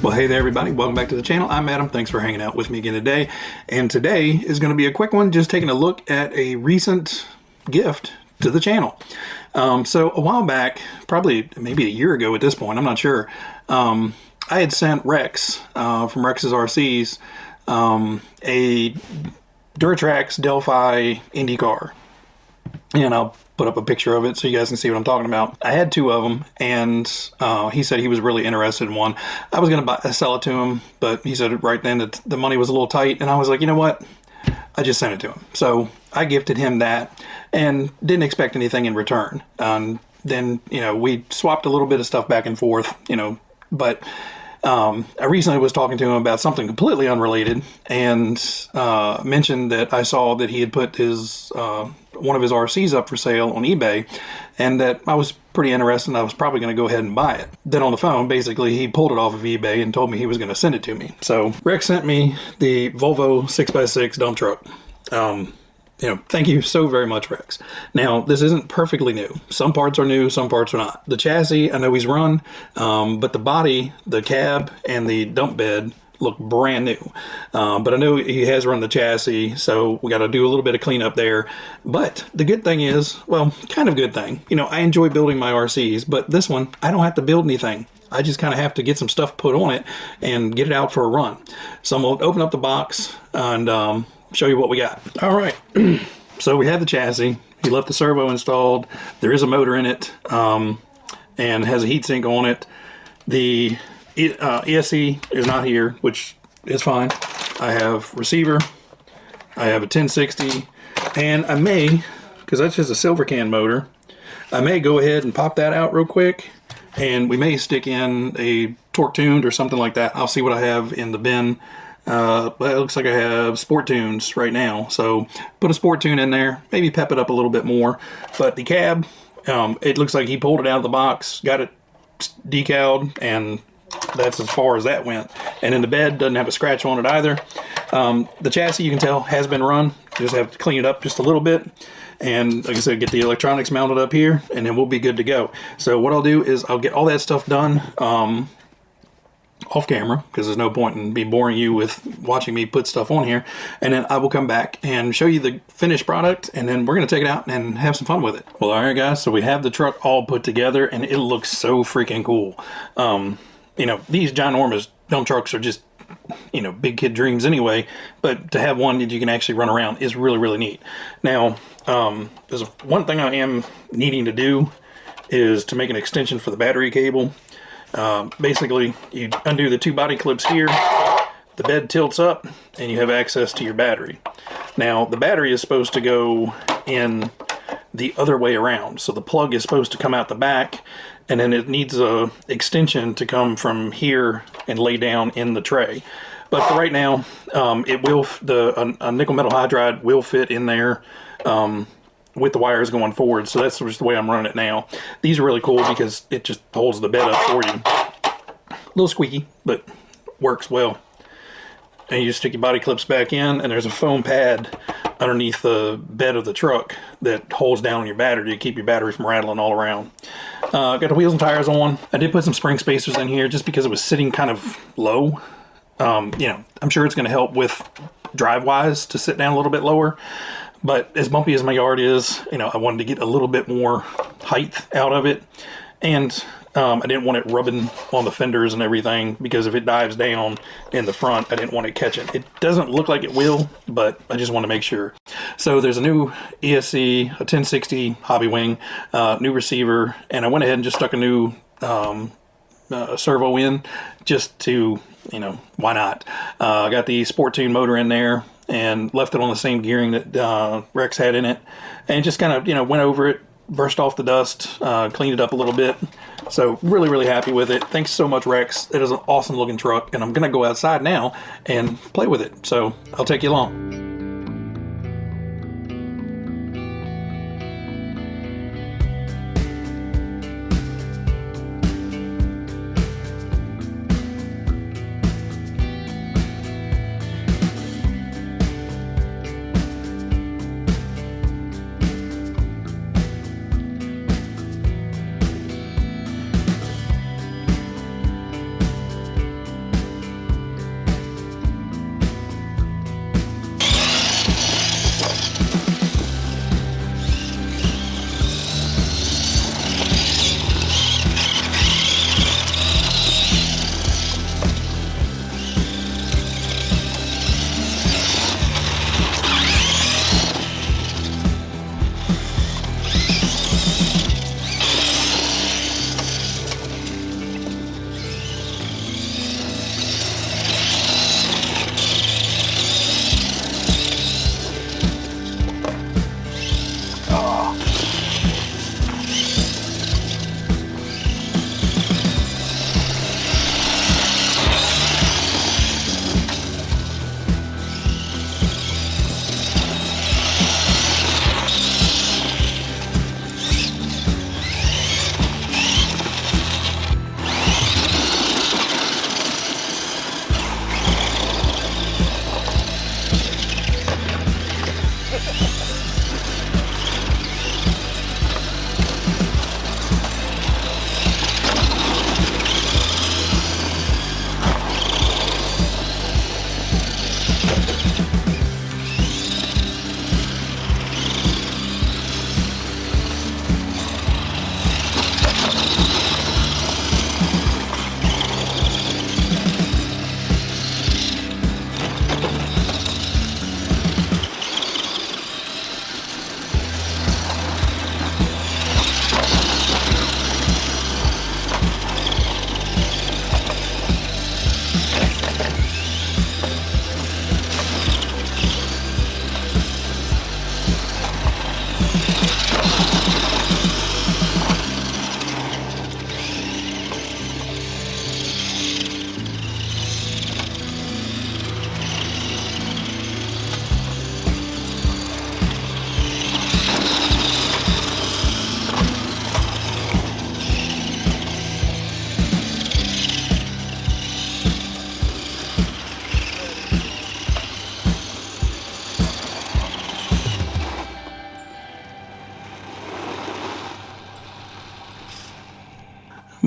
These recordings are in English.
Well, hey there everybody, welcome back to the channel. I'm Adam, thanks for hanging out with me again today. And today is going to be a quick one, just taking a look at a recent gift to the channel. So a while back, probably maybe a year ago at this point, I'm not sure, I had sent Rex from Rex's RCs a Duratrax Delphi Indy car. And I'll put up a picture of it so you guys can see what I'm talking about. I had two of them, and he said he was really interested in one. I was going to sell it to him, but he said right then that the money was a little tight, and I was like, you know what? I just sent it to him. So I gifted him that and didn't expect anything in return. Then, you know, we swapped a little bit of stuff back and forth, you know, but I recently was talking to him about something completely unrelated and mentioned that I saw that he had put his one of his RCs up for sale on eBay, and that I was pretty interested and I was probably going to go ahead and buy it. Then on the phone, basically, he pulled it off of eBay and told me he was going to send it to me. So Rex sent me the Volvo 6x6 dump truck. You know, thank you so very much, Rex. Now, this isn't perfectly new. Some parts are new, some parts are not. The chassis, I know he's run, but the body, the cab, and the dump bed look brand new. But I know he has run the chassis, so we got to do a little bit of cleanup there. But the good thing is, well, kind of good thing, you know, I enjoy building my RCs, but this one, I don't have to build anything. I just kind of have to get some stuff put on it and get it out for a run. So I'm going to open up the box and show you what we got. All right, so we have the chassis. He left the servo installed. There is a motor in it and has a heatsink on it. The ESC is not here, which is fine. I have receiver. I have a 1060, and I may, because that's just a silver can motor, I may go ahead and pop that out real quick, and we may stick in a torque tuned or something like that. I'll see what I have in the bin. But it looks like I have sport tunes right now, so put a sport tune in there, maybe pep it up a little bit more. But the cab, it looks like he pulled it out of the box, got it decaled, and that's as far as that went. And then the bed doesn't have a scratch on it either. The chassis, you can tell, has been run. You just have to clean it up just a little bit. And like I said, get the electronics mounted up here, and then we'll be good to go. So what I'll do is I'll get all that stuff done off camera, because there's no point in me boring you with watching me put stuff on here, and then I will come back and show you the finished product, and then we're going to take it out and have some fun with it. Well, all right guys, so we have the truck all put together, and it looks so freaking cool. You know, these ginormous dump trucks are just, you know, big kid dreams anyway, but to have one that you can actually run around is really, really neat. Now, there's one thing I am needing to do is to make an extension for the battery cable. Basically, you undo the two body clips here, the bed tilts up, and you have access to your battery. Now, the battery is supposed to go in the other way around, so the plug is supposed to come out the back, and then it needs a extension to come from here and lay down in the tray. But for right now, it will, a nickel metal hydride will fit in there with the wires going forward, so that's just the way I'm running it now. These are really cool because it just holds the bed up for you. A little squeaky, but works well. And you just stick your body clips back in, and there's a foam pad underneath the bed of the truck that holds down your battery to keep your battery from rattling all around. Got the wheels and tires on. I did put some spring spacers in here just because it was sitting kind of low. You know, I'm sure it's going to help with drive-wise to sit down a little bit lower. But as bumpy as my yard is, you know, I wanted to get a little bit more height out of it. And I didn't want it rubbing on the fenders and everything, because if it dives down in the front, I didn't want it catching. It doesn't look like it will, but I just want to make sure. So there's a new ESC, a 1060 hobby wing, new receiver, and I went ahead and just stuck a new servo in just to, you know, why not? I got the Sport Tune motor in there and left it on the same gearing that Rex had in it, and just kind of, you know, went over it, brushed off the dust, cleaned it up a little bit. So really, really happy with it. Thanks so much, Rex. It is an awesome looking truck, and I'm gonna go outside now and play with it. So I'll take you along.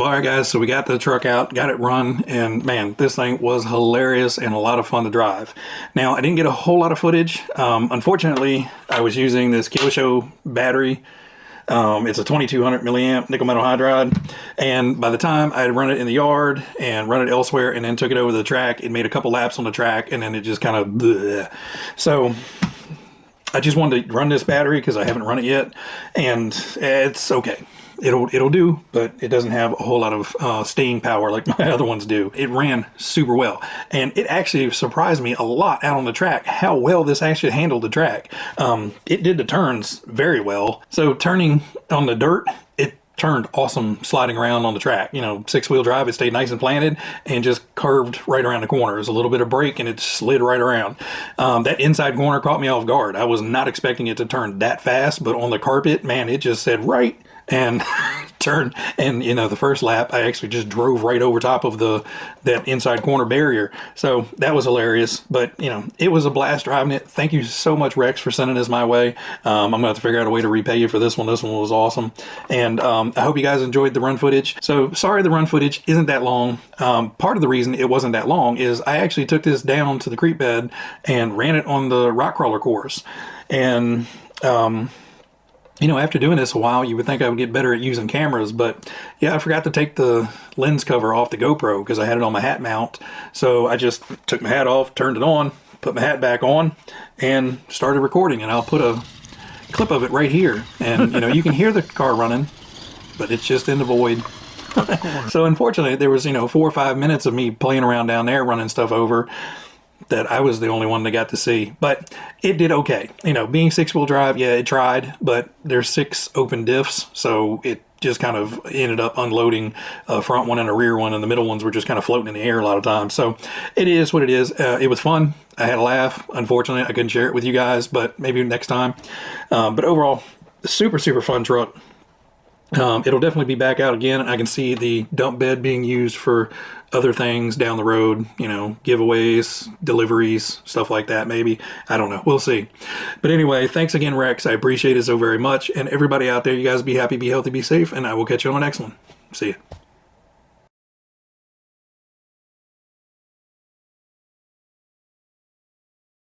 Well, all right, guys, so we got the truck out, got it run, and man, this thing was hilarious and a lot of fun to drive. Now, I didn't get a whole lot of footage. Unfortunately, I was using this Kyosho battery. It's a 2200 milliamp nickel metal hydride, and by the time I had run it in the yard and run it elsewhere and then took it over the track, it made a couple laps on the track and then it just kind of bleh. So I just wanted to run this battery because I haven't run it yet, and it's okay. It'll do, but it doesn't have a whole lot of staying power like my other ones do. It ran super well, and it actually surprised me a lot out on the track how well this actually handled the track. It did the turns very well. So turning on the dirt, it turned awesome sliding around on the track. You know, 6-wheel drive, it stayed nice and planted and just curved right around the corner. There's a little bit of brake and it slid right around. That inside corner caught me off guard. I was not expecting it to turn that fast, but on the carpet, man, it just said right and turned. And you know, the first lap I actually just drove right over top of that inside corner barrier, so that was hilarious. But you know, it was a blast driving it. Thank you so much, Rex, for sending this my way. I'm gonna have to figure out a way to repay you for this one. This one was awesome, and I hope you guys enjoyed the run footage. So sorry the run footage isn't that long. Part of the reason it wasn't that long is I actually took this down to the creek bed and ran it on the rock crawler course, and you know, after doing this a while, you would think I would get better at using cameras, but yeah, I forgot to take the lens cover off the GoPro because I had it on my hat mount. So I just took my hat off, turned it on, put my hat back on, and started recording. And I'll put a clip of it right here. And, you know, you can hear the car running, but it's just in the void. So unfortunately, there was, you know, 4 or 5 minutes of me playing around down there, running stuff over, that I was the only one that got to see, but it did okay. You know, being 6-wheel drive, yeah, it tried, but there's 6 open diffs, so it just kind of ended up unloading a front one and a rear one, and the middle ones were just kind of floating in the air a lot of times. So it is what it is. It was fun. I had a laugh. Unfortunately, I couldn't share it with you guys, but maybe next time. But overall, super, super fun truck. It'll definitely be back out again. I can see the dump bed being used for other things down the road, you know, giveaways, deliveries, stuff like that, maybe. I don't know. We'll see. But anyway, thanks again, Rex. I appreciate it so very much. And everybody out there, you guys be happy, be healthy, be safe, and I will catch you on the next one. See ya.